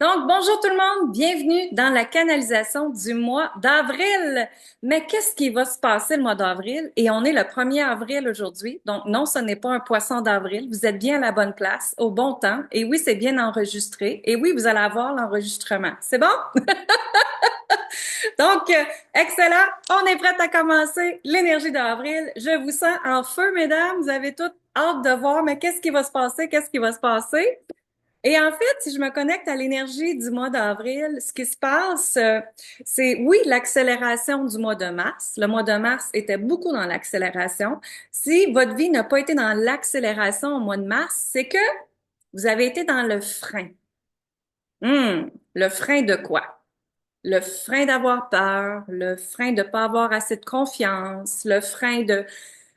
Donc, bonjour tout le monde, bienvenue dans la canalisation du mois d'avril. Mais qu'est-ce qui va se passer le mois d'avril? Et on est le 1er avril aujourd'hui, donc non, ce n'est pas un poisson d'avril. Vous êtes bien à la bonne place, au bon temps. Et oui, c'est bien enregistré. Et oui, vous allez avoir l'enregistrement. C'est bon? Donc, excellent. On est prêt à commencer l'énergie d'avril. Je vous sens en feu, mesdames. Vous avez toutes hâte de voir, mais qu'est-ce qui va se passer? Qu'est-ce qui va se passer? Et en fait, si je me connecte à l'énergie du mois d'avril, ce qui se passe, c'est oui, l'accélération du mois de mars. Le mois de mars était beaucoup dans l'accélération. Si votre vie n'a pas été dans l'accélération au mois de mars, c'est que vous avez été dans le frein. Le frein de quoi? Le frein d'avoir peur, le frein de pas avoir assez de confiance, le frein de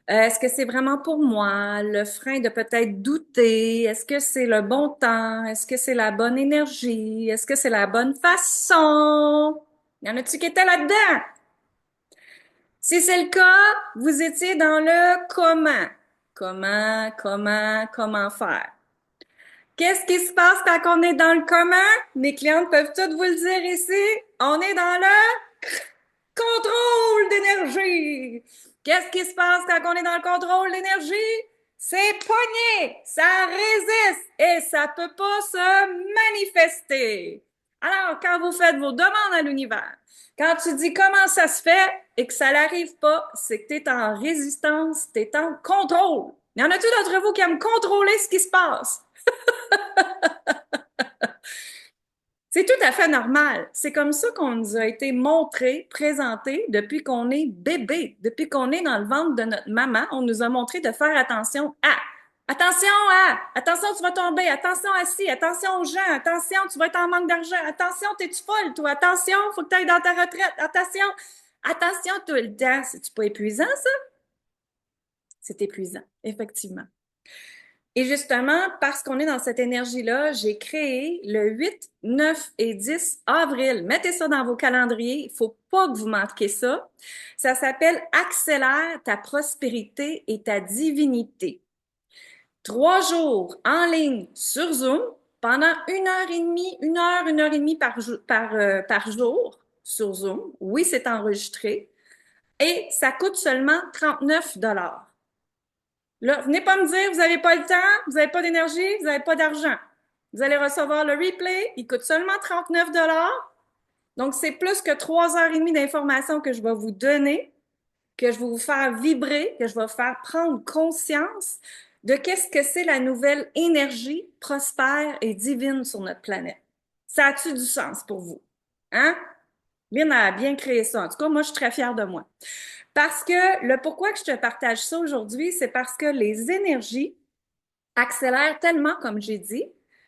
est-ce que c'est vraiment pour moi? Le frein de peut-être douter. Est-ce que c'est le bon temps? Est-ce que c'est la bonne énergie? Est-ce que c'est la bonne façon? Y en a-tu qui étaient là-dedans? Si c'est le cas, vous étiez dans le comment. Comment faire? Qu'est-ce qui se passe quand on est dans le comment? Mes clientes peuvent toutes vous le dire ici. On est dans le contrôle d'énergie. Qu'est-ce qui se passe quand on est dans le contrôle d'énergie? C'est pogné, ça résiste et ça peut pas se manifester. Alors, quand vous faites vos demandes à l'univers, quand tu dis comment ça se fait et que ça n'arrive pas, c'est que tu es en résistance, tu es en contrôle. Y en a-tu d'entre vous qui aiment contrôler ce qui se passe? C'est tout à fait normal. C'est comme ça qu'on nous a été montré, présenté depuis qu'on est bébé, depuis qu'on est dans le ventre de notre maman. On nous a montré de faire attention, tu vas tomber, attention à ci, attention aux gens, attention, tu vas être en manque d'argent, attention, t'es-tu folle, toi, attention, faut que tu ailles dans ta retraite, attention tout le temps. C'est-tu pas épuisant, ça? C'est épuisant, effectivement. Et justement, parce qu'on est dans cette énergie-là, j'ai créé le 8, 9 et 10 avril. Mettez ça dans vos calendriers. Il faut pas que vous manquiez ça. Ça s'appelle Accélère ta prospérité et ta divinité. 3 jours en ligne sur Zoom pendant 1 heure et demie, une heure et demie par jour sur Zoom. Oui, c'est enregistré. Et ça coûte seulement 39 $. Là, venez pas me dire, vous n'avez pas le temps, vous n'avez pas d'énergie, vous n'avez pas d'argent. Vous allez recevoir le replay, il coûte seulement 39 $. Donc, c'est plus que 3 heures et demie d'informations que je vais vous donner, que je vais vous faire vibrer, que je vais vous faire prendre conscience de qu'est-ce que c'est la nouvelle énergie prospère et divine sur notre planète. Ça a-tu du sens pour vous? Hein? Lynn a bien créé ça. En tout cas, moi, je suis très fière de moi. Parce que le pourquoi que je te partage ça aujourd'hui, c'est parce que les énergies accélèrent tellement, comme j'ai dit,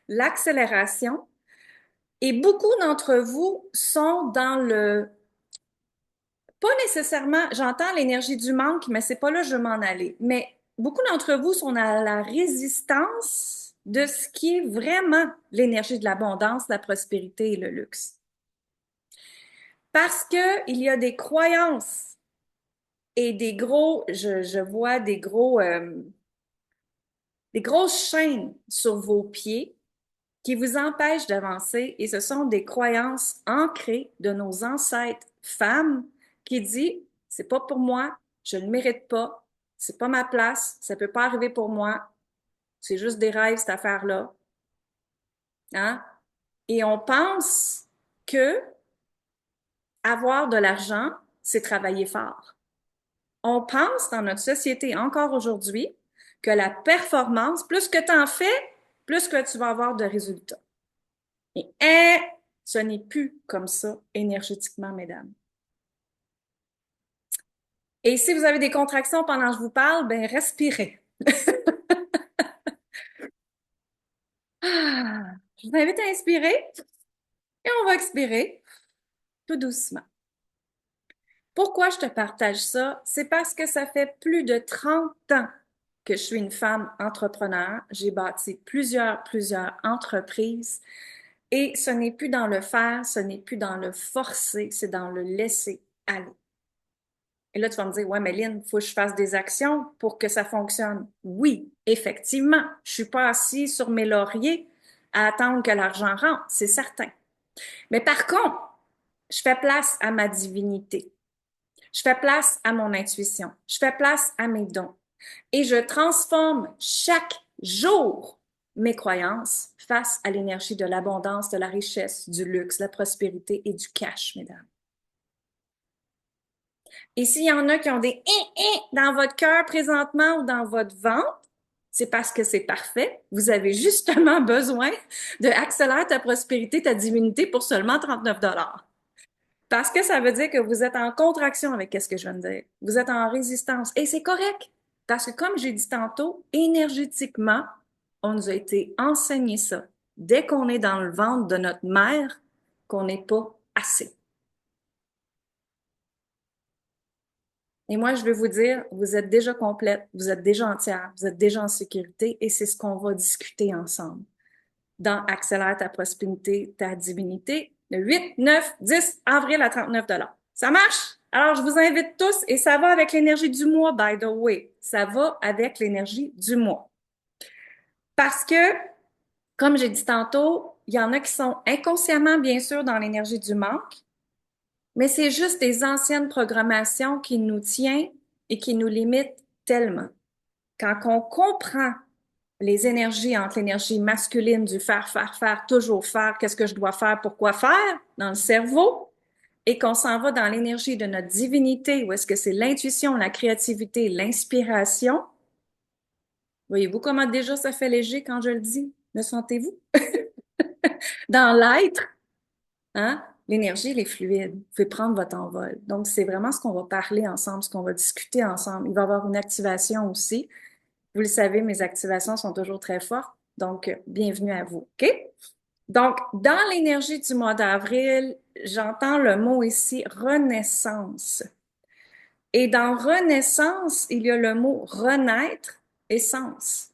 l'accélération. Et beaucoup d'entre vous sont dans le, pas nécessairement, j'entends l'énergie du manque, mais c'est pas là que je veux m'en aller. Mais beaucoup d'entre vous sont à la résistance de ce qui est vraiment l'énergie de l'abondance, la prospérité et le luxe. Parce que il y a des croyances et je vois des grosses chaînes sur vos pieds qui vous empêchent d'avancer et ce sont des croyances ancrées de nos ancêtres femmes qui disent c'est pas pour moi, je ne le mérite pas, c'est pas ma place, ça peut pas arriver pour moi, c'est juste des rêves cette affaire-là, hein? Et on pense que avoir de l'argent, c'est travailler fort. On pense dans notre société encore aujourd'hui que la performance, plus que tu en fais, plus que tu vas avoir de résultats. Et ce n'est plus comme ça énergétiquement, mesdames. Et si vous avez des contractions pendant que je vous parle, ben respirez. Je vous invite à inspirer et on va expirer tout doucement. Pourquoi je te partage ça? C'est parce que ça fait plus de 30 ans que je suis une femme entrepreneur. J'ai bâti plusieurs entreprises et ce n'est plus dans le faire, ce n'est plus dans le forcer, c'est dans le laisser aller. Et là, tu vas me dire, ouais, mais Lynn, il faut que je fasse des actions pour que ça fonctionne. Oui, effectivement, je suis pas assise sur mes lauriers à attendre que l'argent rentre, c'est certain. Mais par contre, je fais place à ma divinité. Je fais place à mon intuition. Je fais place à mes dons. Et je transforme chaque jour mes croyances face à l'énergie de l'abondance, de la richesse, du luxe, de la prospérité et du cash, mesdames. Et s'il y en a qui ont des dans votre cœur présentement ou dans votre ventre, c'est parce que c'est parfait. Vous avez justement besoin de accélérer ta prospérité, ta divinité pour seulement 39 $. Parce que ça veut dire que vous êtes en contraction avec ce que je viens de dire. Vous êtes en résistance. Et c'est correct. Parce que comme j'ai dit tantôt, énergétiquement, on nous a été enseigné ça. Dès qu'on est dans le ventre de notre mère, qu'on n'est pas assez. Et moi, je vais vous dire, vous êtes déjà complète, vous êtes déjà entière, vous êtes déjà en sécurité et c'est ce qu'on va discuter ensemble dans Accélère ta prospérité, ta divinité, le 8, 9, 10 avril à 39 $. Ça marche? Alors, je vous invite tous et ça va avec l'énergie du mois, by the way. Ça va avec l'énergie du mois. Parce que, comme j'ai dit tantôt, il y en a qui sont inconsciemment, bien sûr, dans l'énergie du manque, mais c'est juste des anciennes programmations qui nous tiennent et qui nous limitent tellement. Quand on comprend les énergies entre l'énergie masculine du faire, toujours faire, qu'est-ce que je dois faire, pourquoi faire dans le cerveau, et qu'on s'en va dans l'énergie de notre divinité, où est-ce que c'est l'intuition, la créativité, l'inspiration. Voyez-vous comment déjà ça fait léger quand je le dis? Le sentez-vous? Dans l'être, hein? L'énergie, elle est fluide. Vous pouvez prendre votre envol. Donc, c'est vraiment ce qu'on va parler ensemble, ce qu'on va discuter ensemble. Il va y avoir une activation aussi. Vous le savez, mes activations sont toujours très fortes. Donc, bienvenue à vous. OK? Donc, dans l'énergie du mois d'avril, j'entends le mot ici renaissance. Et dans renaissance, il y a le mot renaître, essence.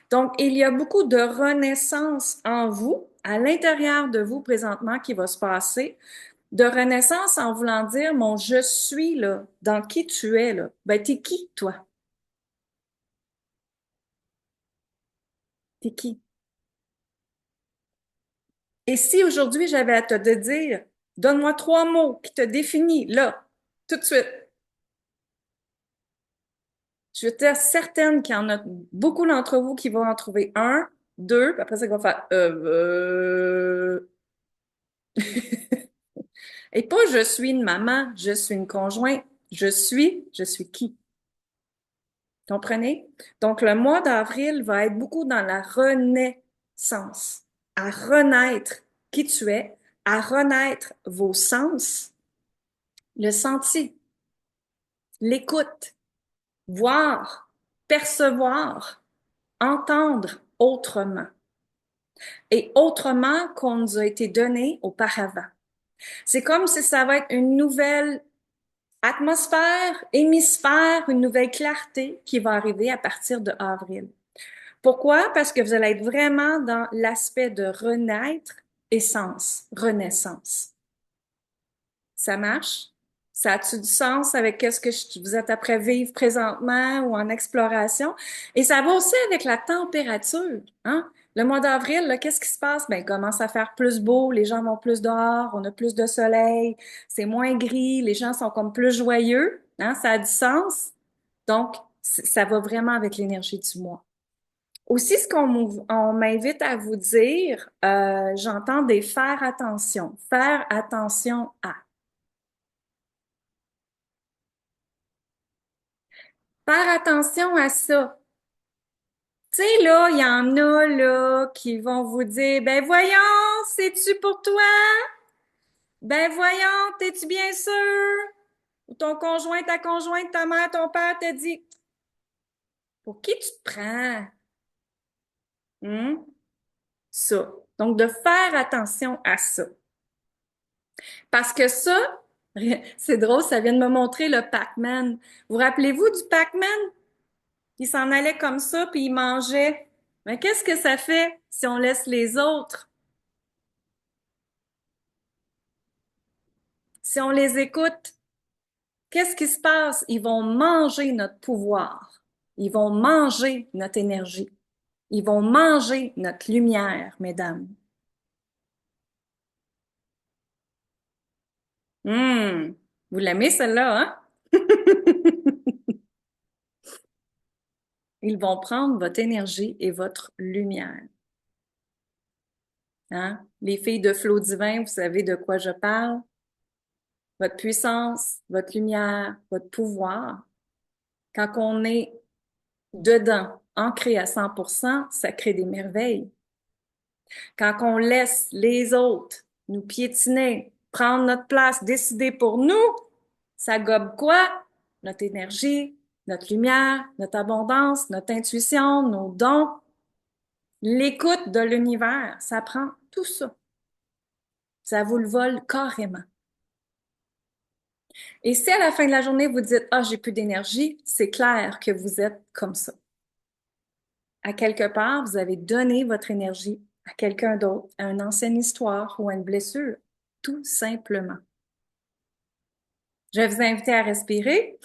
Donc, il y a beaucoup de renaissance en vous, à l'intérieur de vous présentement qui va se passer. De renaissance en voulant dire mon je suis là, dans qui tu es là. Ben, t'es qui, toi? T'es qui? Et si aujourd'hui j'avais à te dire, donne-moi 3 mots qui te définissent là, tout de suite. Je suis certaine qu'il y en a beaucoup d'entre vous qui vont en trouver un, deux, puis après ça, ils vont faire Et pas je suis une maman, je suis une conjointe, je suis qui? Comprenez? Donc, le mois d'avril va être beaucoup dans la renaissance, à renaître qui tu es, à renaître vos sens, le senti, l'écoute, voir, percevoir, entendre autrement et autrement qu'on nous a été donné auparavant. C'est comme si ça va être une nouvelle atmosphère, hémisphère, une nouvelle clarté qui va arriver à partir de avril. Pourquoi? Parce que vous allez être vraiment dans l'aspect de renaître, essence, renaissance. Ça marche? Ça a-tu du sens avec qu'est-ce que vous êtes après vivre présentement ou en exploration? Et ça va aussi avec la température, hein? Le mois d'avril, là, qu'est-ce qui se passe? Ben, il commence à faire plus beau, les gens vont plus dehors, on a plus de soleil, c'est moins gris, les gens sont comme plus joyeux, hein? Ça a du sens. Donc, ça va vraiment avec l'énergie du mois. Aussi, ce on m'invite à vous dire, j'entends des faire attention à. Faire attention à ça. Tu sais, là, il y en a, là, qui vont vous dire, ben voyons, c'est-tu pour toi? Ben voyons, t'es-tu bien sûr? Ou ton conjoint, ta conjointe, ta mère, ton père te dit, pour qui tu te prends? Hum? Ça. Donc, de faire attention à ça. Parce que ça, c'est drôle, ça vient de me montrer le Pac-Man. Vous rappelez-vous du Pac-Man? Il s'en allait comme ça, puis il mangeait. Mais qu'est-ce que ça fait si on laisse les autres? Si on les écoute, qu'est-ce qui se passe? Ils vont manger notre pouvoir. Ils vont manger notre énergie. Ils vont manger notre lumière, mesdames. Hum, Vous l'aimez celle-là, hein? Ils vont prendre votre énergie et votre lumière. Hein? Les filles de flot divin, vous savez de quoi je parle? Votre puissance, votre lumière, votre pouvoir. Quand on est dedans, ancré à 100%, ça crée des merveilles. Quand on laisse les autres nous piétiner, prendre notre place, décider pour nous, ça gobe quoi? Notre énergie, notre lumière, notre abondance, notre intuition, nos dons, l'écoute de l'univers. Ça prend tout ça. Ça vous le vole carrément. Et si à la fin de la journée, vous dites, ah, j'ai plus d'énergie, c'est clair que vous êtes comme ça. À quelque part, vous avez donné votre énergie à quelqu'un d'autre, à une ancienne histoire ou à une blessure, tout simplement. Je vais vous inviter à respirer.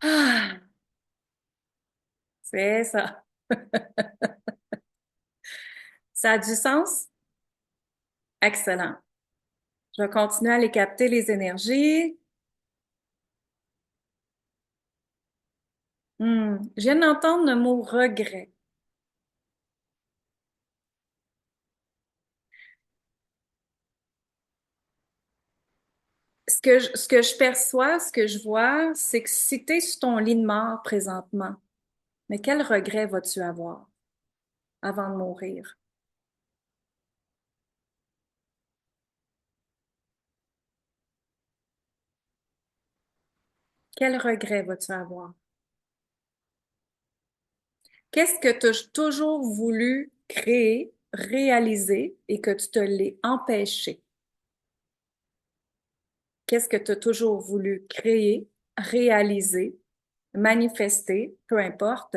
Ah, c'est ça. Ça a du sens? Excellent. Je vais continuer à aller capter les énergies. Je viens d'entendre le mot regret. Ce que je perçois, ce que je vois, c'est que si tu es sur ton lit de mort présentement, mais quel regret vas-tu avoir avant de mourir? Quel regret vas-tu avoir? Qu'est-ce que tu as toujours voulu créer, réaliser et que tu te l'es empêché? Qu'est-ce que tu as toujours voulu créer, réaliser, manifester, peu importe,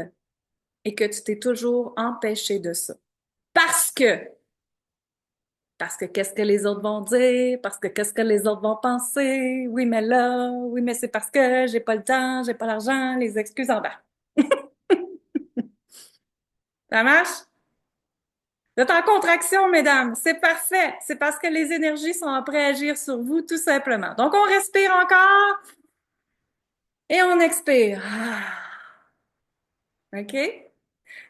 et que tu t'es toujours empêché de ça? Parce que, parce que qu'est-ce que les autres vont dire, parce que qu'est-ce que les autres vont penser, oui mais là, oui mais c'est parce que j'ai pas le temps, j'ai pas l'argent, les excuses en bas. Ça marche? Vous êtes en contraction, mesdames. C'est parfait. C'est parce que les énergies sont prêtes à agir sur vous, tout simplement. Donc, on respire encore et on expire. OK? C'est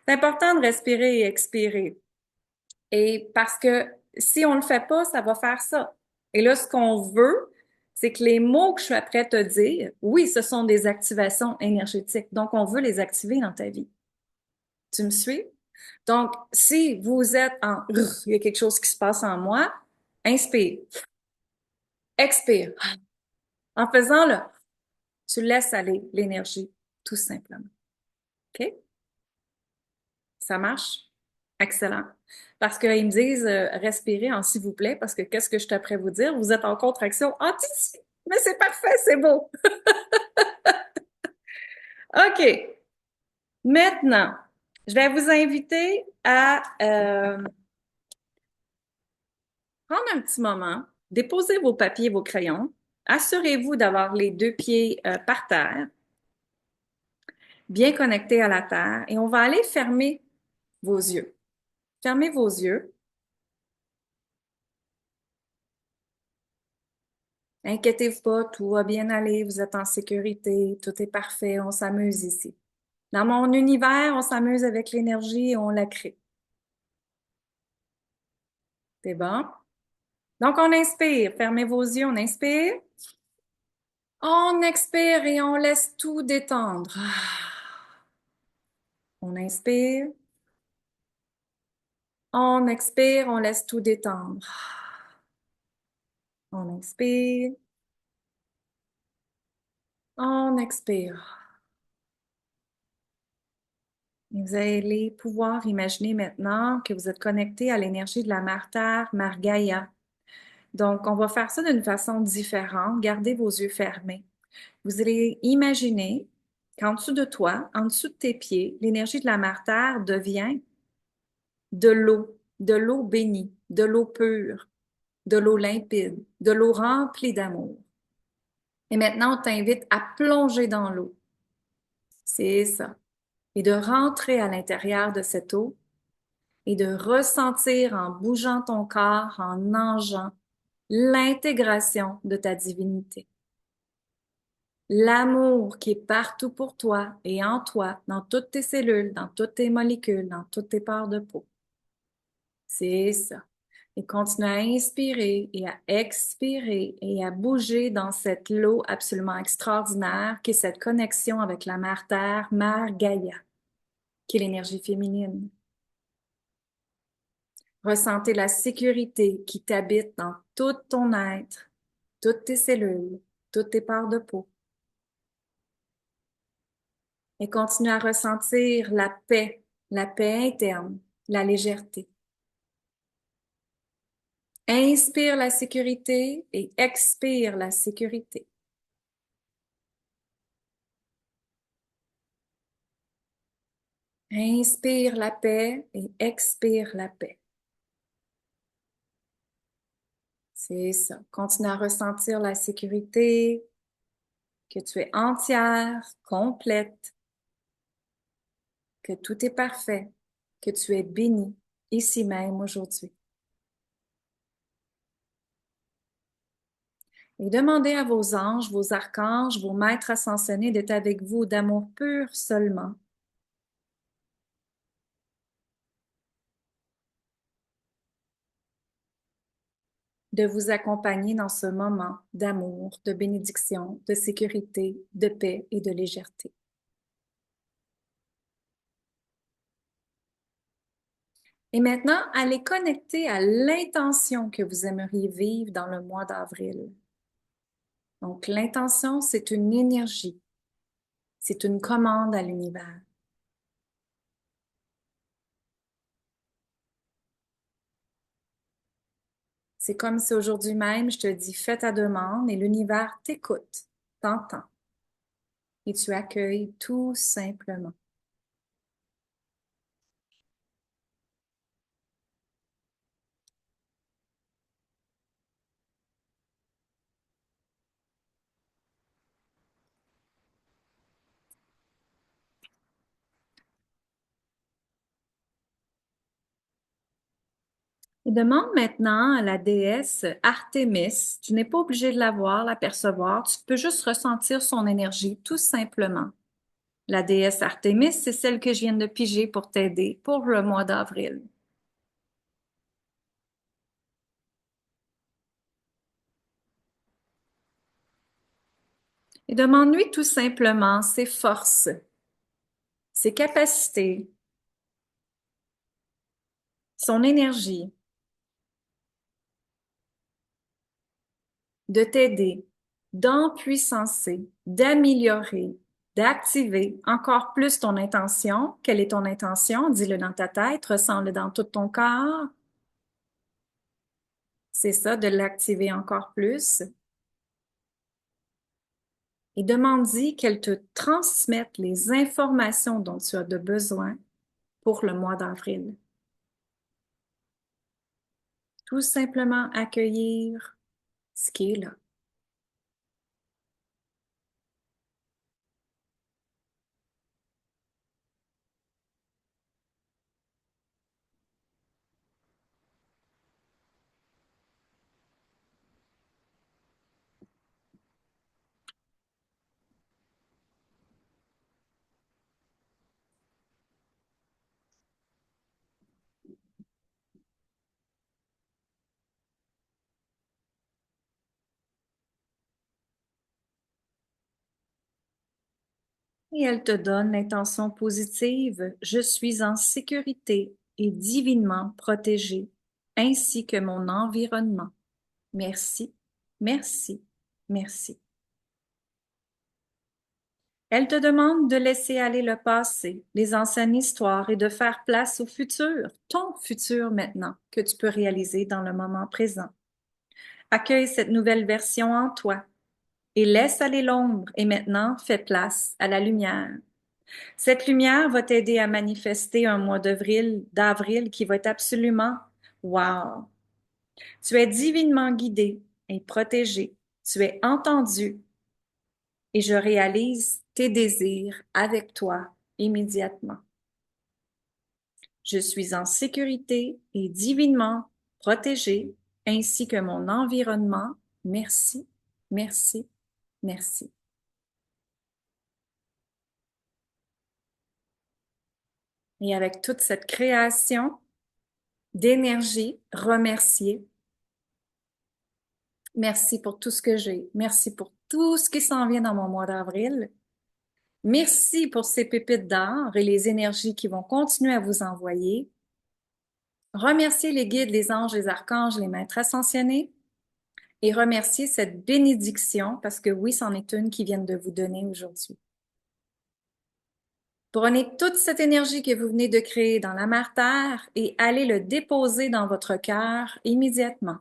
important de respirer et expirer. Et parce que si on le fait pas, ça va faire ça. Et là, ce qu'on veut, c'est que les mots que je suis après à te dire, oui, ce sont des activations énergétiques. Donc, on veut les activer dans ta vie. Tu me suis? Donc, si vous êtes en, il y a quelque chose qui se passe en moi, inspire, expire. En faisant le, tu laisses aller l'énergie, tout simplement. OK? Ça marche? Excellent. Parce qu'ils me disent, respirez en s'il vous plaît, parce que qu'est-ce que je t'apprête vous dire? Vous êtes en contraction anti, mais c'est parfait, c'est beau. OK. Maintenant, je vais vous inviter à prendre un petit moment, déposer vos papiers, vos crayons. Assurez-vous d'avoir les deux pieds par terre, bien connectés à la terre, et on va aller fermer vos yeux. Fermez vos yeux. Inquiétez-vous pas, tout va bien aller, vous êtes en sécurité, tout est parfait, on s'amuse ici. Dans mon univers, on s'amuse avec l'énergie et on la crée. C'est bon? Donc, on inspire. Fermez vos yeux, on inspire. On expire et on laisse tout détendre. On inspire. On expire, on laisse tout détendre. On inspire. On expire. Et vous allez pouvoir imaginer maintenant que vous êtes connecté à l'énergie de la Mère Terre, Mère Gaïa. Donc, on va faire ça d'une façon différente. Gardez vos yeux fermés. Vous allez imaginer qu'en dessous de toi, en dessous de tes pieds, l'énergie de la Mère Terre devient de l'eau bénie, de l'eau pure, de l'eau limpide, de l'eau remplie d'amour. Et maintenant, on t'invite à plonger dans l'eau. C'est ça. et de rentrer à l'intérieur de cette eau et de ressentir en bougeant ton corps, en nageant, l'intégration de ta divinité. L'amour qui est partout pour toi et en toi, dans toutes tes cellules, dans toutes tes molécules, dans toutes tes parts de peau. C'est ça. Et continue à inspirer et à expirer et à bouger dans cette eau absolument extraordinaire qui est cette connexion avec la Mère Terre, Mère Gaïa, qui est l'énergie féminine. Ressentez la sécurité qui t'habite dans tout ton être, toutes tes cellules, toutes tes parts de peau. Et continue à ressentir la paix interne, la légèreté. Inspire la sécurité et expire la sécurité. Inspire la paix et expire la paix. C'est ça. Continue à ressentir la sécurité, que tu es entière, complète, que tout est parfait, que tu es bénie ici même aujourd'hui. Et demandez à vos anges, vos archanges, vos maîtres ascensionnés d'être avec vous d'amour pur seulement. De vous accompagner dans ce moment d'amour, de bénédiction, de sécurité, de paix et de légèreté. Et maintenant, allez connecter à l'intention que vous aimeriez vivre dans le mois d'avril. Donc, l'intention, c'est une énergie. C'est une commande à l'univers. C'est comme si aujourd'hui même, je te dis, fais ta demande et l'univers t'écoute, t'entend et tu accueilles tout simplement. Et demande maintenant à la déesse Artémis. Tu n'es pas obligé de la voir, l'apercevoir. Tu peux juste ressentir son énergie, tout simplement. La déesse Artémis, c'est celle que je viens de piger pour t'aider pour le mois d'avril. Et demande-lui tout simplement ses forces, ses capacités, son énergie de t'aider, d'empuissancer, d'améliorer, d'activer encore plus ton intention. Quelle est ton intention? Dis-le dans ta tête, ressens-le dans tout ton corps. C'est ça, de l'activer encore plus. Et demande-y qu'elle te transmette les informations dont tu as de besoin pour le mois d'avril. Tout simplement accueillir ce qui est là. Et elle te donne l'intention positive, je suis en sécurité et divinement protégée, ainsi que mon environnement. Merci, merci, merci. Elle te demande de laisser aller le passé, les anciennes histoires et de faire place au futur, ton futur maintenant, que tu peux réaliser dans le moment présent. Accueille cette nouvelle version en toi et laisse aller l'ombre et maintenant fais place à la lumière. Cette lumière va t'aider à manifester un mois d'avril qui va être absolument wow. Tu es divinement guidé et protégé. Tu es entendu et je réalise tes désirs avec toi immédiatement. Je suis en sécurité et divinement protégée, ainsi que mon environnement. Merci, merci, merci. Et avec toute cette création d'énergie, remercier. Merci pour tout ce que j'ai. Merci pour tout ce qui s'en vient dans mon mois d'avril. Merci pour ces pépites d'or et les énergies qui vont continuer à vous envoyer. Remerciez les guides, les anges, les archanges, les maîtres ascensionnés et remerciez cette bénédiction parce que oui, c'en est une qui viennent de vous donner aujourd'hui. Prenez toute cette énergie que vous venez de créer dans la mère Terre et allez le déposer dans votre cœur immédiatement.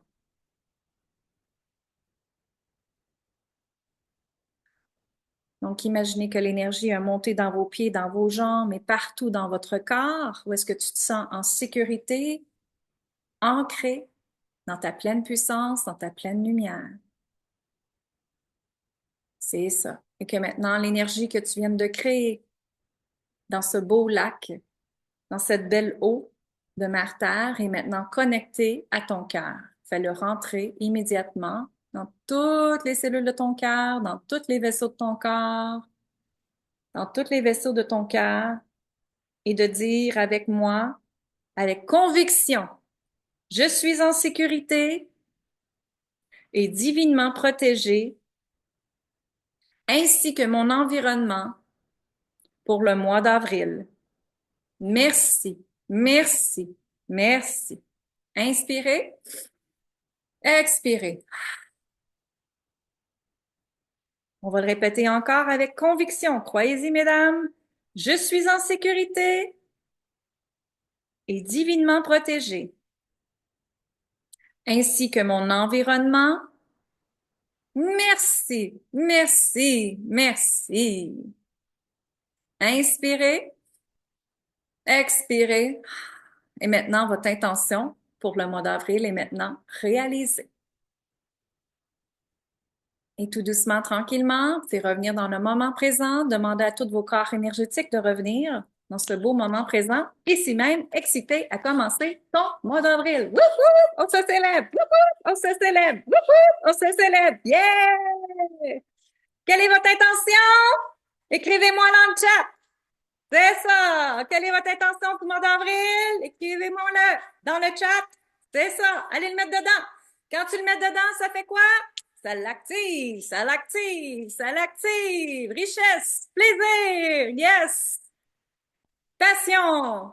Donc, imaginez que l'énergie a monté dans vos pieds, dans vos jambes et partout dans votre corps, où est-ce que tu te sens en sécurité, ancré dans ta pleine puissance, dans ta pleine lumière. C'est ça. Et que maintenant, l'énergie que tu viens de créer dans ce beau lac, dans cette belle eau de Mère Terre, est maintenant connectée à ton cœur. Fais-le rentrer immédiatement dans toutes les cellules de ton cœur, dans tous les vaisseaux de ton corps, dans tous les vaisseaux de ton cœur, et de dire avec moi, avec conviction, je suis en sécurité et divinement protégé, ainsi que mon environnement pour le mois d'avril. Merci, merci, merci. Inspirez, expirez. On va le répéter encore avec conviction. Croyez-y, mesdames, je suis en sécurité et divinement protégé, ainsi que mon environnement. Merci, merci, merci. Inspirez, expirez. Et maintenant, votre intention pour le mois d'avril est maintenant réalisée. Et tout doucement, tranquillement, vous pouvez revenir dans le moment présent, demander à tous vos corps énergétiques de revenir dans ce beau moment présent, ici même, excité à commencer ton mois d'avril. Wouhou! On se célèbre! Wouhou! On se célèbre! Wouhou! On se célèbre! Yeah! Quelle est votre intention? Écrivez-moi dans le chat. C'est ça. Quelle est votre intention pour le mois d'avril? Écrivez-moi-le dans le chat. C'est ça. Allez le mettre dedans. Quand tu le mets dedans, ça fait quoi? Ça l'active, ça l'active, ça l'active. Richesse, plaisir, yes. Passion.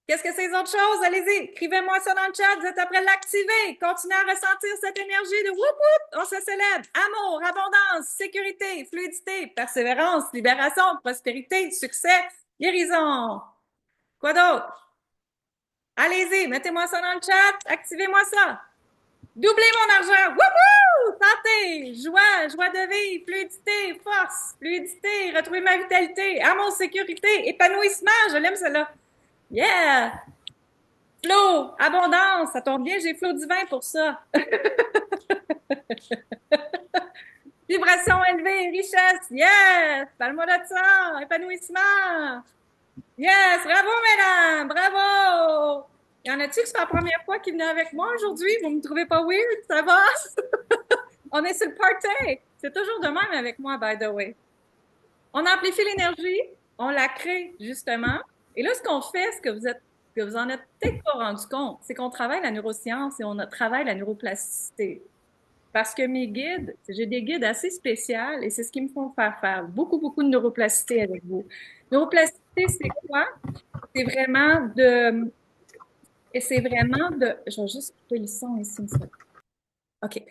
Qu'est-ce que c'est les autres choses? Allez-y, écrivez-moi ça dans le chat. Vous êtes après l'activer. Continuez à ressentir cette énergie de whoop whoop. On se célèbre. Amour, abondance, sécurité, fluidité, persévérance, libération, prospérité, succès, guérison. Quoi d'autre? Allez-y, mettez-moi ça dans le chat. Activez-moi ça. Doublez mon argent. Wouhou! Santé, joie, joie de vivre, fluidité, force, fluidité, retrouver ma vitalité, amour, sécurité, épanouissement. Je l'aime celle-là. Yeah! Flow, abondance, ça tombe bien, j'ai flow divin pour ça. Vibration élevée, richesse, yes! Parle-moi de ça, épanouissement. Yes, bravo, mesdames, bravo! Y en a-tu que c'est la première fois qu'ils venaient avec moi aujourd'hui? Vous me trouvez pas weird? Ça va? On est sur le party. C'est toujours de même avec moi, by the way. On amplifie l'énergie, on la crée, justement. Et là, ce qu'on fait, que vous en êtes peut-être pas rendu compte, c'est qu'on travaille la neuroscience et on travaille la neuroplasticité. Parce que mes guides, j'ai des guides assez spéciaux et c'est ce qui me font faire beaucoup, beaucoup de neuroplasticité avec vous. Neuroplasticité, c'est quoi? C'est vraiment de, je vais juste couper le son ici. OK.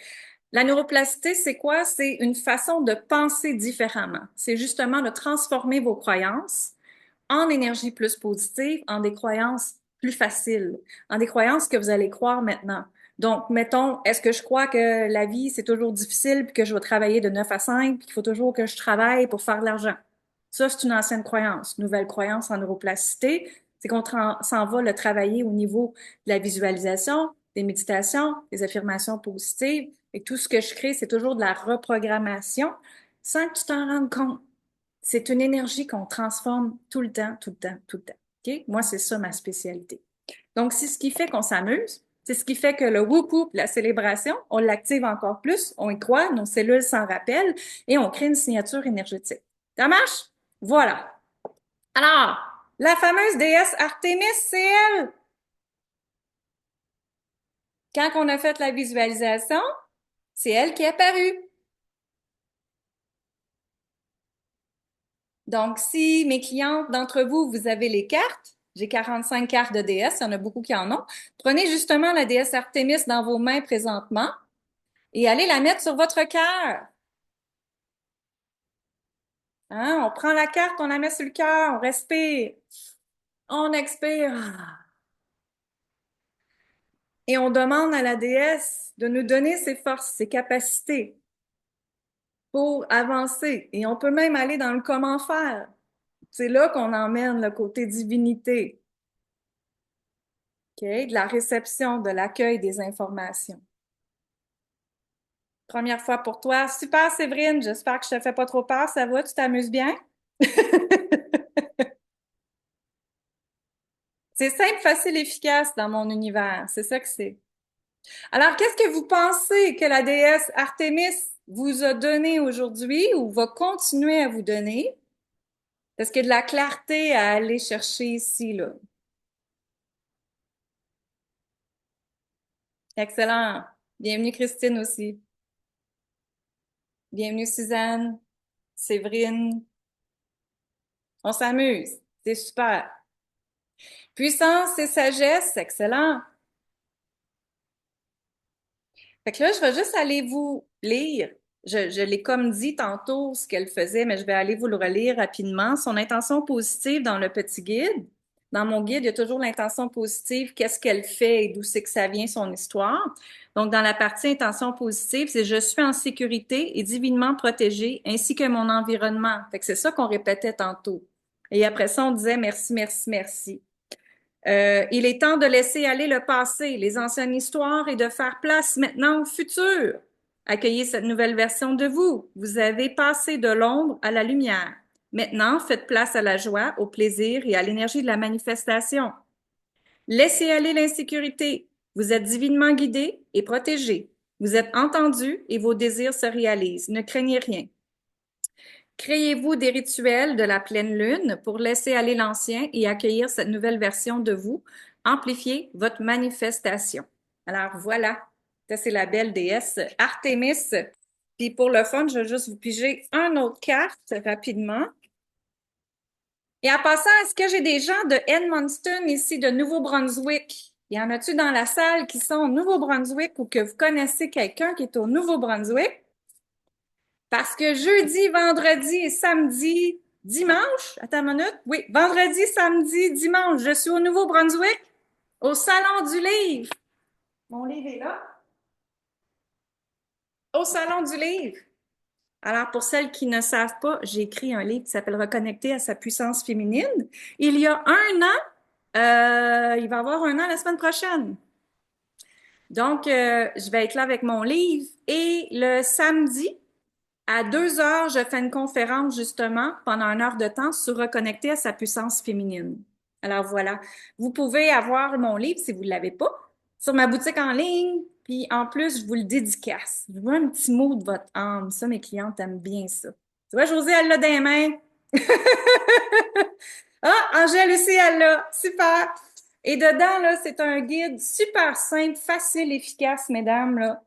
La neuroplasticité, c'est quoi? C'est une façon de penser différemment. C'est justement de transformer vos croyances en énergie plus positive, en des croyances plus faciles, en des croyances que vous allez croire maintenant. Donc, mettons, est-ce que je crois que la vie, c'est toujours difficile, puis que je vais travailler de 9 à 5, puis qu'il faut toujours que je travaille pour faire de l'argent? Ça, c'est une ancienne croyance. Nouvelle croyance en neuroplasticité, c'est qu'on s'en va le travailler au niveau de la visualisation, des méditations, des affirmations positives. Et tout ce que je crée, c'est toujours de la reprogrammation sans que tu t'en rendes compte. C'est une énergie qu'on transforme tout le temps, tout le temps, tout le temps. OK? Moi, c'est ça ma spécialité. Donc, c'est ce qui fait qu'on s'amuse. C'est ce qui fait que le whoop la célébration, on l'active encore plus, on y croit, nos cellules s'en rappellent et on crée une signature énergétique. Ça marche? Voilà. Alors, la fameuse déesse Artémis, c'est elle. Quand on a fait la visualisation, c'est elle qui est apparue. Donc, si mes clientes d'entre vous, vous avez les cartes, j'ai 45 cartes de déesse, il y en a beaucoup qui en ont, prenez justement la déesse Artémis dans vos mains présentement et allez la mettre sur votre cœur. Hein? On prend la carte, on la met sur le cœur, on respire, on expire et on demande à la déesse de nous donner ses forces, ses capacités pour avancer. Et on peut même aller dans le comment faire. C'est là qu'on emmène le côté divinité, OK? De la réception, de l'accueil des informations. Première fois pour toi. Super, Séverine. J'espère que je te fais pas trop peur. Ça va? Tu t'amuses bien? C'est simple, facile, efficace dans mon univers. C'est ça que c'est. Alors, qu'est-ce que vous pensez que la déesse Artémis vous a donné aujourd'hui ou va continuer à vous donner? Est-ce qu'il y a de la clarté à aller chercher ici, là? Excellent. Bienvenue, Christine aussi. Bienvenue, Suzanne, Séverine. On s'amuse. C'est super. Puissance et sagesse, excellent. Fait que là, je vais juste aller vous lire. Je l'ai comme dit tantôt ce qu'elle faisait, mais je vais aller vous le relire rapidement. Son intention positive dans le petit guide. Dans mon guide, il y a toujours l'intention positive, qu'est-ce qu'elle fait et d'où c'est que ça vient son histoire. Donc, dans la partie intention positive, c'est je suis en sécurité et divinement protégée, ainsi que mon environnement. Fait que c'est ça qu'on répétait tantôt. Et après ça, on disait merci, merci, merci. Il est temps de laisser aller le passé, les anciennes histoires et de faire place maintenant au futur. Accueillez cette nouvelle version de vous. Vous avez passé de l'ombre à la lumière. Maintenant, faites place à la joie, au plaisir et à l'énergie de la manifestation. Laissez aller l'insécurité. Vous êtes divinement guidé et protégé. Vous êtes entendu et vos désirs se réalisent. Ne craignez rien. Créez-vous des rituels de la pleine lune pour laisser aller l'ancien et accueillir cette nouvelle version de vous. Amplifiez votre manifestation. Alors voilà, ça c'est la belle déesse Artémis. Puis pour le fun, je vais juste vous piger une autre carte rapidement. Et en passant, est-ce que j'ai des gens de Edmundston ici, de Nouveau-Brunswick? Y en a-tu dans la salle qui sont au Nouveau-Brunswick ou que vous connaissez quelqu'un qui est au Nouveau-Brunswick? Parce que jeudi, vendredi et samedi, dimanche, attends une minute, oui, vendredi, samedi, dimanche, je suis au Nouveau-Brunswick, au Salon du Livre. Mon livre est là. Au Salon du Livre. Alors, pour celles qui ne savent pas, j'ai écrit un livre qui s'appelle Reconnecter à sa puissance féminine. Il y a un an, il va y avoir un an la semaine prochaine. Donc, je vais être là avec mon livre et le samedi, à 2 heures, je fais une conférence justement pendant 1 heure de temps sur reconnecter à sa puissance féminine. Alors voilà, vous pouvez avoir mon livre si vous ne l'avez pas sur ma boutique en ligne. Puis en plus, je vous le dédicace. Je veux un petit mot de votre âme. Ça, mes clientes aiment bien ça. Tu vois, Josée, elle l'a dans les mains. Ah, Angèle aussi, elle l'a. Super. Et dedans, là, c'est un guide super simple, facile, efficace, mesdames, là.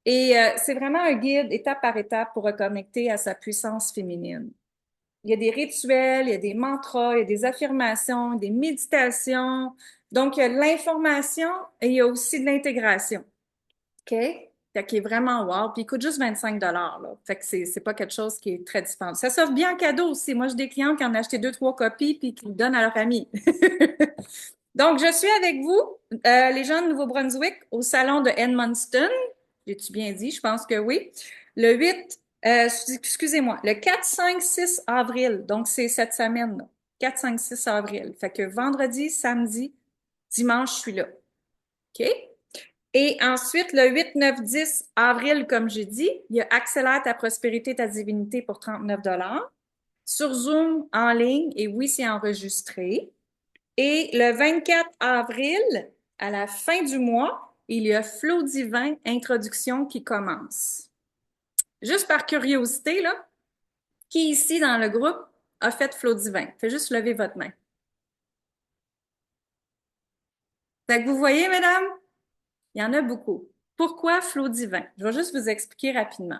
Et c'est vraiment un guide étape par étape pour reconnecter à sa puissance féminine. Il y a des rituels, il y a des mantras, il y a des affirmations, des méditations. Donc, il y a de l'information et il y a aussi de l'intégration. OK? Fait qu'il est vraiment wow. Puis il coûte juste 25 là. Fait que c'est pas quelque chose qui est très dispendieux. Ça s'offre bien en cadeau aussi. Moi, j'ai des clients qui en ont acheté 2, 3 copies puis qui le donnent à leur famille. Donc, je suis avec vous, les gens de Nouveau-Brunswick, au salon de Edmundston. J'ai-tu bien dit? Je pense que oui. Le 8, excusez-moi, le 4, 5, 6 avril. Donc, c'est cette semaine, là. 4, 5, 6 avril. Fait que vendredi, samedi, dimanche, je suis là. OK? Et ensuite, le 8, 9, 10 avril, comme j'ai dit, il y a Accélère ta prospérité, ta divinité pour 39 $. sur Zoom en ligne et oui, c'est enregistré. Et le 24 avril, à la fin du mois, il y a Flow Divin Introduction qui commence. Juste par curiosité, là, qui ici dans le groupe a fait Flow Divin? Faites juste lever votre main. Fait que vous voyez, mesdames, il y en a beaucoup. Pourquoi Flow Divin? Je vais juste vous expliquer rapidement.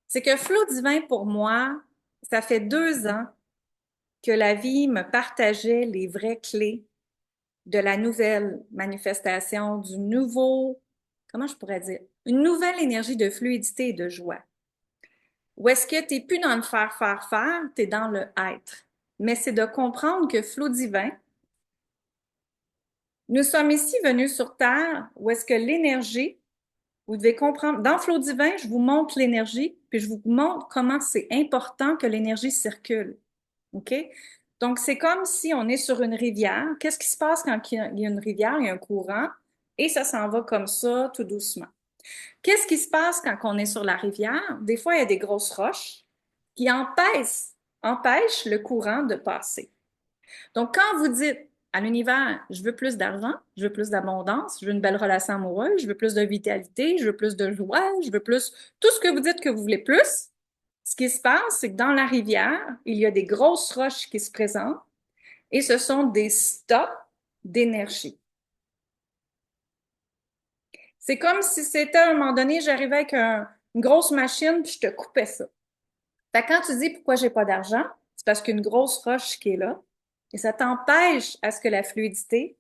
C'est que Flow Divin, pour moi, ça fait 2 ans que la vie me partageait les vraies clés de la nouvelle manifestation, du nouveau, comment je pourrais dire, une nouvelle énergie de fluidité et de joie. Où est-ce que tu n'es plus dans le faire, tu es dans le être. Mais c'est de comprendre que Flow Divin, nous sommes ici venus sur Terre où est-ce que l'énergie, vous devez comprendre, dans Flow Divin, je vous montre l'énergie, puis je vous montre comment c'est important que l'énergie circule. OK? Donc, c'est comme si on est sur une rivière. Qu'est-ce qui se passe quand il y a une rivière, il y a un courant, et ça s'en va comme ça, tout doucement. Qu'est-ce qui se passe quand on est sur la rivière? Des fois, il y a des grosses roches qui empêchent le courant de passer. Donc, quand vous dites à l'univers, je veux plus d'argent, je veux plus d'abondance, je veux une belle relation amoureuse, je veux plus de vitalité, je veux plus de joie, je veux plus, tout ce que vous dites que vous voulez plus, ce qui se passe, c'est que dans la rivière, il y a des grosses roches qui se présentent et ce sont des stops d'énergie. C'est comme si c'était à un moment donné, j'arrivais avec une grosse machine puis je te coupais ça. Fait que quand tu dis pourquoi j'ai pas d'argent, c'est parce qu'une grosse roche qui est là et ça t'empêche à ce que la fluidité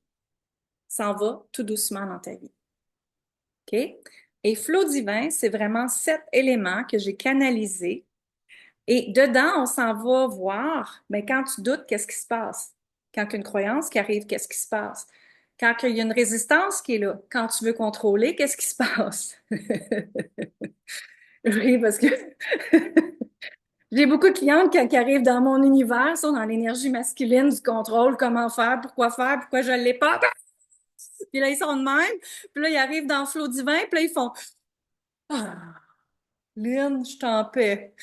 s'en va tout doucement dans ta vie. OK? Et Flow Divin, c'est vraiment 7 éléments que j'ai canalisés. Et dedans, on s'en va voir, mais quand tu doutes, qu'est-ce qui se passe? Quand il y a une croyance qui arrive, qu'est-ce qui se passe? Quand il y a une résistance qui est là, quand tu veux contrôler, qu'est-ce qui se passe? Oui, parce que j'ai beaucoup de clientes qui arrivent dans mon univers, sont dans l'énergie masculine du contrôle, comment faire, pourquoi je ne l'ai pas. Puis là, ils sont de même. Puis là, ils arrivent dans le flot divin, puis là, ils font Ah, Lynn, je t'en paie.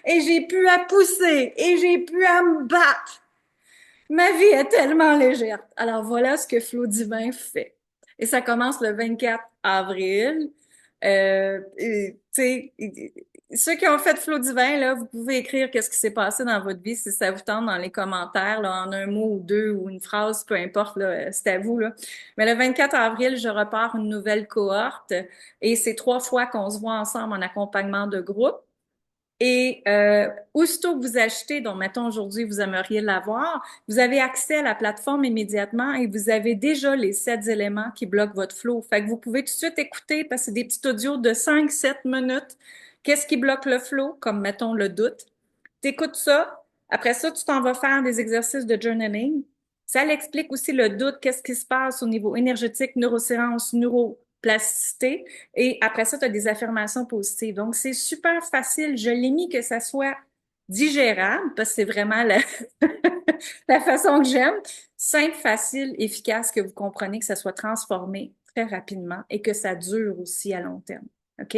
Et j'ai pu à pousser, et j'ai pu à me battre. Ma vie est tellement légère. Alors voilà ce que Flow Divin fait. Et ça commence le 24 avril. Tu sais, ceux qui ont fait Flow Divin, là, vous pouvez écrire qu'est-ce qui s'est passé dans votre vie si ça vous tente dans les commentaires, là, en un mot ou deux ou une phrase, peu importe, là, c'est à vous, là. Mais le 24 avril, je repars une nouvelle cohorte et c'est 3 fois qu'on se voit ensemble en accompagnement de groupe. Et aussitôt que vous achetez, donc mettons aujourd'hui, vous aimeriez l'avoir, vous avez accès à la plateforme immédiatement et vous avez déjà les 7 éléments qui bloquent votre flow. Fait que vous pouvez tout de suite écouter parce que c'est des petits audios de 5-7 minutes. Qu'est-ce qui bloque le flow? Comme mettons le doute. T'écoutes ça. Après ça, tu t'en vas faire des exercices de journaling. Ça l'explique aussi le doute, qu'est-ce qui se passe au niveau énergétique, neurosciences, neuroplasticité. Et après ça, tu as des affirmations positives. Donc, c'est super facile. Je l'ai mis que ça soit digérable, parce que c'est vraiment la façon que j'aime. Simple, facile, efficace, que vous comprenez que ça soit transformé très rapidement et que ça dure aussi à long terme. OK?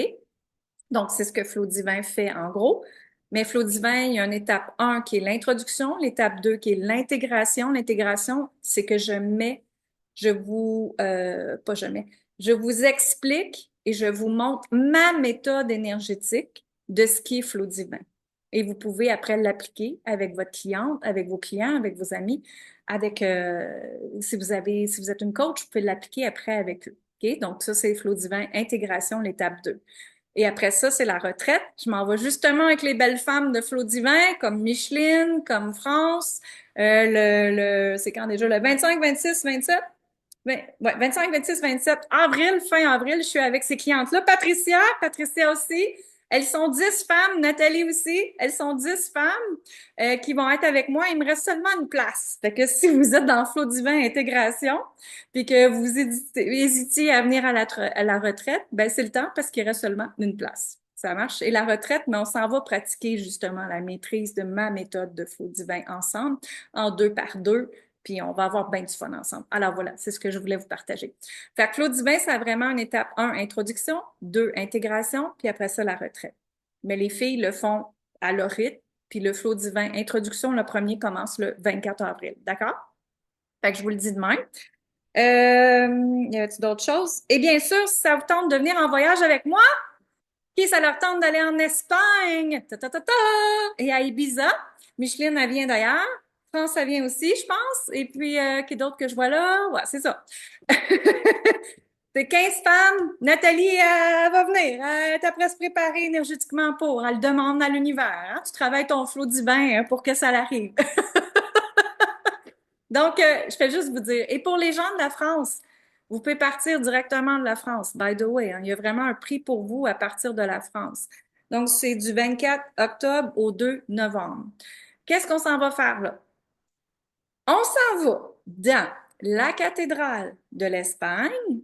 Donc, c'est ce que Flow Divin fait en gros. Mais Flow Divin, il y a une étape 1 qui est l'introduction, l'étape 2 qui est l'intégration. L'intégration, c'est que pas je vous explique et je vous montre ma méthode énergétique de ce qui est Flow Divin. Et vous pouvez après l'appliquer avec votre cliente, avec vos clients, avec vos amis, si vous êtes une coach, vous pouvez l'appliquer après avec eux. OK? Donc, ça, c'est Flow Divin, intégration, l'étape 2. Et après ça, c'est la retraite. Je m'en vais justement avec les belles femmes de Flow Divin, comme Micheline, comme France. C'est quand déjà? Le 25, 26, 27? Ouais, 25, 26, 27 avril, fin avril, je suis avec ces clientes-là. Patricia aussi. Elles sont 10 femmes, Nathalie aussi. Elles sont 10 femmes qui vont être avec moi. Il me reste seulement une place. Fait que si vous êtes dans Flow Divin Intégration, puis que vous hésitiez à venir à la retraite, ben c'est le temps parce qu'il reste seulement une place. Ça marche. Et la retraite, mais on s'en va pratiquer justement la maîtrise de ma méthode de Flow Divin ensemble, en 2 par 2 puis on va avoir bien du fun ensemble. Alors voilà, c'est ce que je voulais vous partager. Fait que Flow Divin, ça a vraiment une étape 1, introduction, 2, intégration, puis après ça, la retraite. mais les filles le font à leur rythme, puis le flot divin, introduction, le premier commence le 24 avril. D'accord? Fait que je vous le dis demain. Y avait-il d'autres choses? Et bien sûr, si ça vous tente de venir en voyage avec moi, qui ça leur tente d'aller en Espagne, ta, ta, ta, ta, et à Ibiza. Micheline, elle vient d'ailleurs. France, elle vient aussi, je pense. Et puis, qui d'autre que je vois là? Ouais, c'est ça. C'est 15 femmes. Nathalie, elle va venir. Elle est après se préparer énergétiquement pour. Elle le demande à l'univers. Hein. Tu travailles ton flot divin pour que ça l'arrive. Donc, je fais juste vous dire. Et pour les gens de la France, vous pouvez partir directement de la France, by the way. Hein. Il y a vraiment un prix pour vous à partir de la France. Donc, c'est du 24 octobre au 2 novembre. Qu'est-ce qu'on s'en va faire là? On s'en va dans la cathédrale de l'Espagne.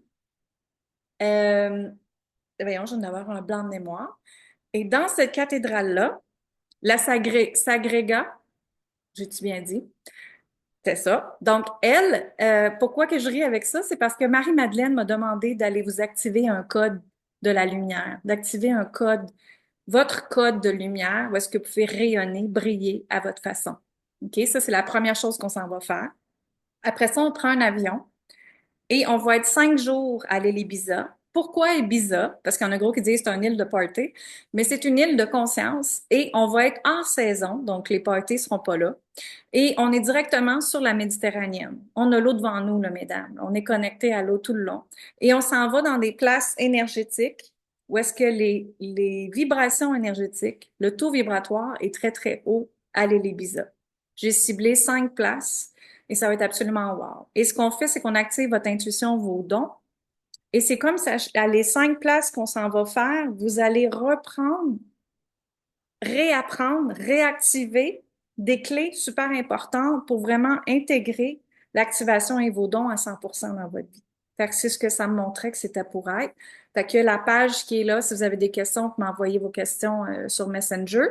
Euh, voyons, je viens d'avoir un blanc de mémoire. Et dans cette cathédrale-là, la Sagrega, j'ai-tu bien dit? C'est ça. Donc, elle, pourquoi que je ris avec ça? C'est parce que Marie-Madeleine m'a demandé d'aller vous activer un code de la lumière, d'activer un code, votre code de lumière, où est-ce que vous pouvez rayonner, briller à votre façon. OK? Ça, c'est la première chose qu'on s'en va faire. Après ça, on prend un avion. Et on va être 5 jours à l'île Ibiza. Pourquoi Ibiza? Parce qu'il y en a gros qui disent que c'est une île de party, mais c'est une île de conscience et on va être hors saison, donc les parties seront pas là. Et on est directement sur la Méditerranéenne. On a l'eau devant nous, là, mesdames. On est connecté à l'eau tout le long. Et on s'en va dans des places énergétiques où est-ce que les vibrations énergétiques, le taux vibratoire est très, très haut à l'île Ibiza. J'ai ciblé 5 places et ça va être absolument wow. Et ce qu'on fait, c'est qu'on active votre intuition, vos dons. Et c'est comme ça, à les 5 places qu'on s'en va faire, vous allez reprendre, réapprendre, réactiver des clés super importantes pour vraiment intégrer l'activation et vos dons à 100% dans votre vie. Fait que c'est ce que ça me montrait que c'était pour être. Fait que la page qui est là, si vous avez des questions, vous m'envoyez vos questions sur Messenger.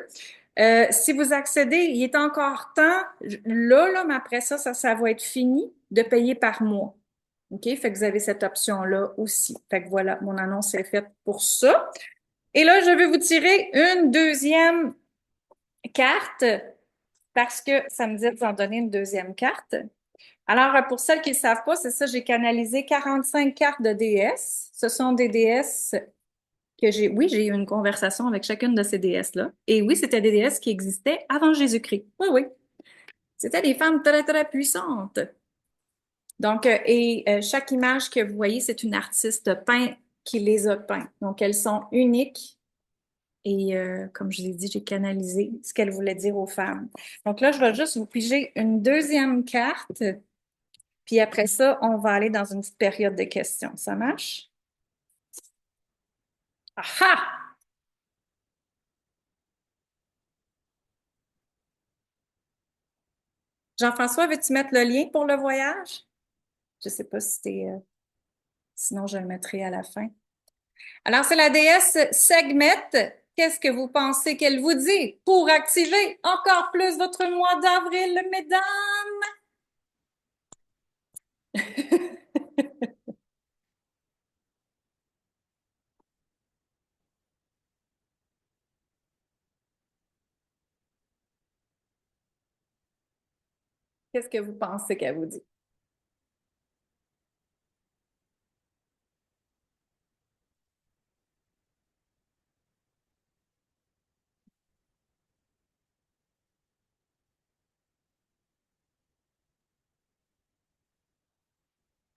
Si vous accédez, il est encore temps, là, mais après ça, ça va être fini de payer par mois. OK? Fait que vous avez cette option-là aussi. Fait que voilà, mon annonce est faite pour ça. Et là, je vais vous tirer une deuxième carte parce que ça me dit de vous en donner une deuxième carte. Alors, pour celles qui ne savent pas, c'est ça, j'ai canalisé 45 cartes de déesses. Ce sont des déesses que oui, j'ai eu une conversation avec chacune de ces déesses-là. Et oui, c'était des déesses qui existaient avant Jésus-Christ. Oui, oui. C'était des femmes très, très puissantes. Donc, chaque image que vous voyez, c'est une artiste peint qui les a peints. Donc, elles sont uniques. Et comme je l'ai dit, j'ai canalisé ce qu'elle voulait dire aux femmes. Donc là, je vais juste vous piger une deuxième carte. Puis après ça, on va aller dans une petite période de questions. Ça marche? Aha! Jean-François, veux-tu mettre le lien pour le voyage? Je sais pas si t'es... sinon, je le mettrai à la fin. Alors, c'est la déesse Sekhmet. Qu'est-ce que vous pensez qu'elle vous dit pour activer encore plus votre mois d'avril, mesdames? Qu'est-ce que vous pensez qu'elle vous dit?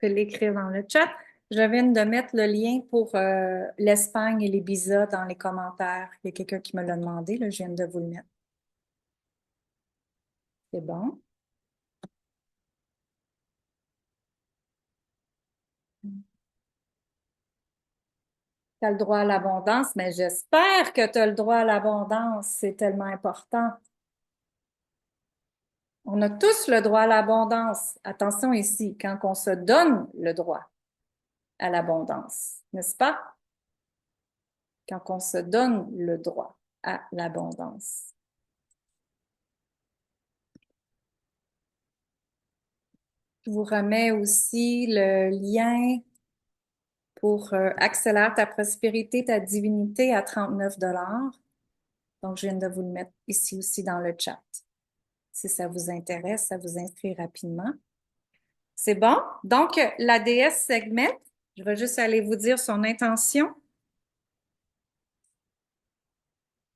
Peux l'écrire dans le chat. Je viens de mettre le lien pour l'Espagne et l'Ibiza dans les commentaires. Il y a quelqu'un qui me l'a demandé, là, je viens de vous le mettre. C'est bon. Tu as le droit à l'abondance, mais j'espère que tu as le droit à l'abondance. C'est tellement important. On a tous le droit à l'abondance. Attention ici, quand on se donne le droit à l'abondance, n'est-ce pas? Quand on se donne le droit à l'abondance. Je vous remets aussi le lien pour accélérer ta prospérité, ta divinité à 39 $. Donc, je viens de vous le mettre ici aussi dans le chat. Si ça vous intéresse, ça vous inscrit rapidement. C'est bon? Donc, la déesse Sekhmet, je vais juste aller vous dire son intention.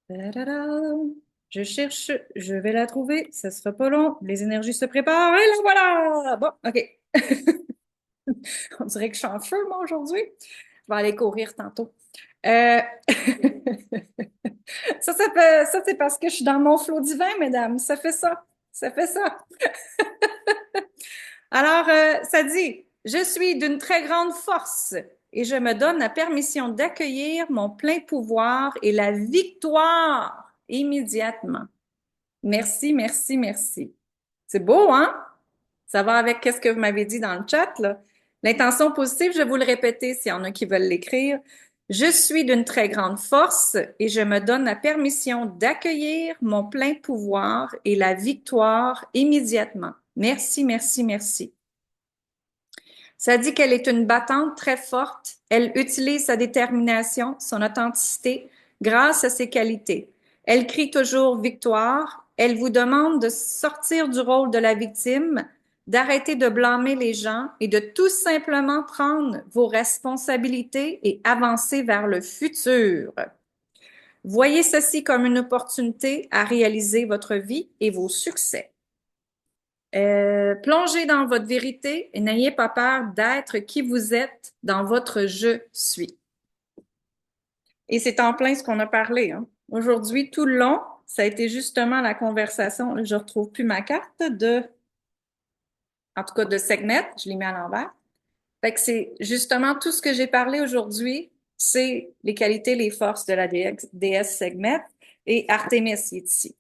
Tadadam. Je cherche, je vais la trouver, ça sera pas long. Les énergies se préparent et la voilà! Bon, OK. On dirait que je suis en feu, moi, aujourd'hui. Je vais aller courir tantôt. Euh, ça, c'est parce que je suis dans mon flot divin, mesdames. Ça fait ça. Ça fait ça. Alors, ça dit, je suis d'une très grande force et je me donne la permission d'accueillir mon plein pouvoir et la victoire immédiatement. Merci, merci, merci. C'est beau, hein? Ça va avec qu'est-ce que vous m'avez dit dans le chat, là. L'intention positive, je vais vous le répéter s'il y en a qui veulent l'écrire. Je suis d'une très grande force et je me donne la permission d'accueillir mon plein pouvoir et la victoire immédiatement. Merci, merci, merci. Ça dit qu'elle est une battante très forte. Elle utilise sa détermination, son authenticité, grâce à ses qualités. Elle crie toujours victoire. Elle vous demande de sortir du rôle de la victime, d'arrêter de blâmer les gens et de tout simplement prendre vos responsabilités et avancer vers le futur. Voyez ceci comme une opportunité à réaliser votre vie et vos succès. Plongez dans votre vérité et n'ayez pas peur d'être qui vous êtes dans votre je suis. Et c'est en plein ce qu'on a parlé, hein. Aujourd'hui, tout le long, ça a été justement la conversation. Je ne retrouve plus ma carte en tout cas de Sekhmet, je l'ai mis à l'envers. Fait que c'est justement tout ce que j'ai parlé aujourd'hui, c'est les qualités, les forces de la déesse Sekhmet et Artémis qui est ici.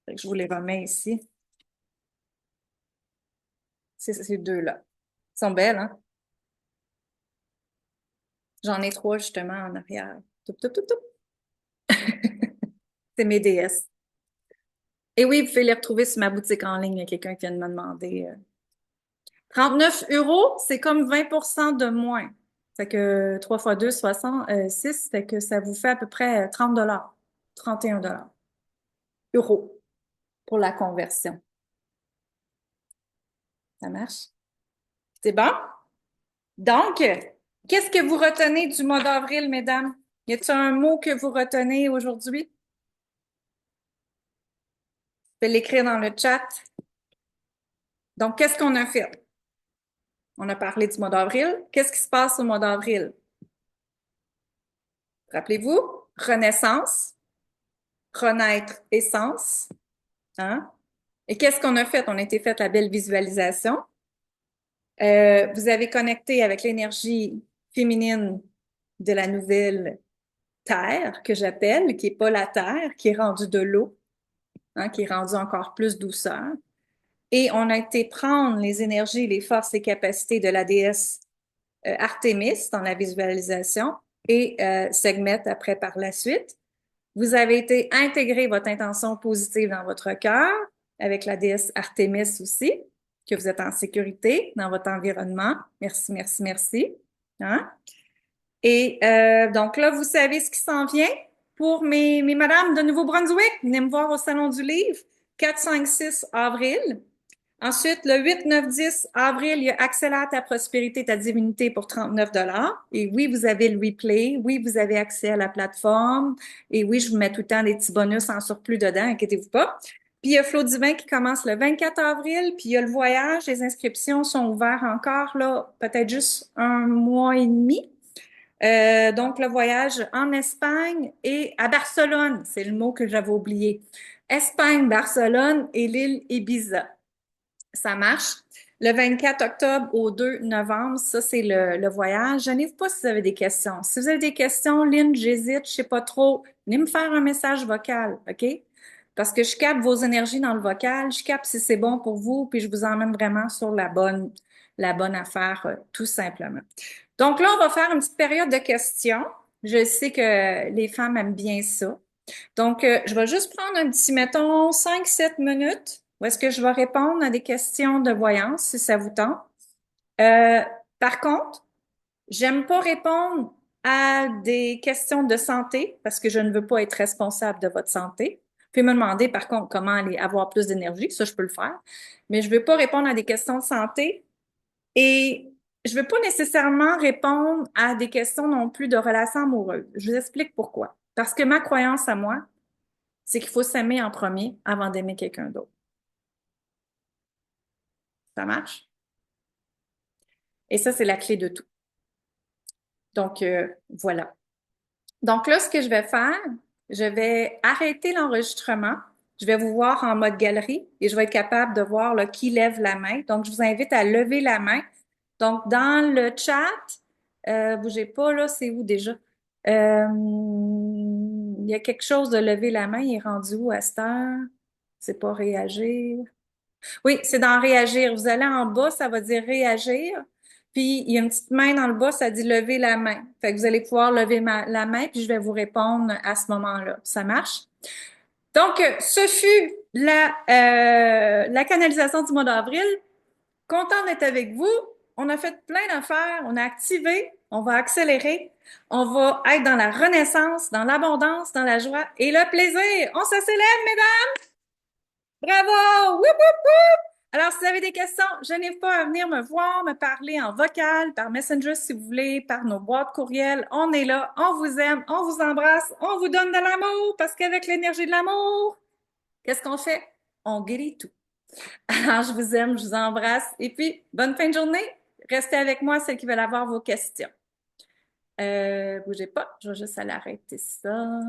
Fait que je vous les remets ici. C'est ces deux-là. Ils sont belles, hein? J'en ai trois justement en arrière. Toup, toup, toup, toup. C'est mes déesses. Et oui, vous pouvez les retrouver sur ma boutique en ligne. Il y a quelqu'un qui vient de me demander. 39 €, c'est comme 20% de moins. Fait que 3 fois 2, 66, fait que ça vous fait à peu près 30 $, 31 euros pour la conversion. Ça marche? C'est bon? Donc, qu'est-ce que vous retenez du mois d'avril, mesdames? Y a-t-il un mot que vous retenez aujourd'hui? Je vais l'écrire dans le chat. Donc, qu'est-ce qu'on a fait? On a parlé du mois d'avril. Qu'est-ce qui se passe au mois d'avril? Rappelez-vous, renaissance, renaître, essence. Hein? Et qu'est-ce qu'on a fait? On a été fait la belle visualisation. Vous avez connecté avec l'énergie féminine de la nouvelle Terre, que j'appelle, qui n'est pas la Terre, qui est rendue de l'eau, hein, qui est rendue encore plus douceur. Et on a été prendre les énergies, les forces et capacités de la déesse Artémis dans la visualisation et Sekhmet après par la suite. Vous avez été intégrer votre intention positive dans votre cœur avec la déesse Artémis aussi, que vous êtes en sécurité dans votre environnement. Merci, merci, merci. Hein? Et donc là, vous savez ce qui s'en vient. Pour mes madames de Nouveau-Brunswick, venez me voir au Salon du Livre, 4, 5, 6 avril. Ensuite, le 8, 9, 10 avril, il y a Accélère ta prospérité, ta divinité pour 39 $. Et oui, vous avez le replay. Oui, vous avez accès à la plateforme. Et oui, je vous mets tout le temps des petits bonus en surplus dedans, inquiétez-vous pas. Puis il y a Flow Divin qui commence le 24 avril. Puis il y a le voyage. Les inscriptions sont ouvertes encore, là, peut-être juste un mois et demi. Donc, le voyage en Espagne et à Barcelone, c'est le mot que j'avais oublié. Espagne, Barcelone et l'île Ibiza. Ça marche. Le 24 octobre au 2 novembre, ça, c'est le voyage. Gênez-vous pas si vous avez des questions. Si vous avez des questions, Lynn, j'hésite, je sais pas trop, venez me faire un message vocal, OK? Parce que je capte vos énergies dans le vocal, je capte si c'est bon pour vous, puis je vous emmène vraiment sur la bonne affaire, tout simplement. Donc là, on va faire une petite période de questions. Je sais que les femmes aiment bien ça. Donc, je vais juste prendre un petit, mettons, 5-7 minutes où est-ce que je vais répondre à des questions de voyance, si ça vous tente. Euh, Par contre, j'aime pas répondre à des questions de santé, parce que je ne veux pas être responsable de votre santé. Vous pouvez me demander, par contre, comment aller avoir plus d'énergie. Ça, je peux le faire. Mais je ne veux pas répondre à des questions de santé. Et je ne veux pas nécessairement répondre à des questions non plus de relations amoureuses. Je vous explique pourquoi. Parce que ma croyance à moi, c'est qu'il faut s'aimer en premier avant d'aimer quelqu'un d'autre. Ça marche? Et ça, c'est la clé de tout. Donc, voilà. Donc là, ce que je vais faire, je vais arrêter l'enregistrement. Je vais vous voir en mode galerie et je vais être capable de voir là, qui lève la main. Donc, je vous invite à lever la main. Donc, dans le chat, bougez pas, là, c'est où déjà? Il y a quelque chose de lever la main. Il est rendu où à cette heure? C'est pas réagir. Oui, c'est dans réagir. Vous allez en bas, ça va dire réagir. Puis il y a une petite main dans le bas, ça dit lever la main. Fait que vous allez pouvoir lever la main, puis je vais vous répondre à ce moment-là. Ça marche? Donc, ce fut la canalisation du mois d'avril. Content d'être avec vous. On a fait plein d'affaires, on a activé, on va accélérer, on va être dans la renaissance, dans l'abondance, dans la joie et le plaisir. On se célèbre, mesdames! Bravo! Woup, woup, woup! Alors, si vous avez des questions, je n'hésitez pas à venir me voir, me parler en vocal, par Messenger si vous voulez, par nos boîtes courriels. On est là, on vous aime, on vous embrasse, on vous donne de l'amour parce qu'avec l'énergie de l'amour, qu'est-ce qu'on fait? On guérit tout. Alors, je vous aime, je vous embrasse et puis, bonne fin de journée. Restez avec moi, celles qui veulent avoir vos questions. Bougez pas, je vais juste aller arrêter ça.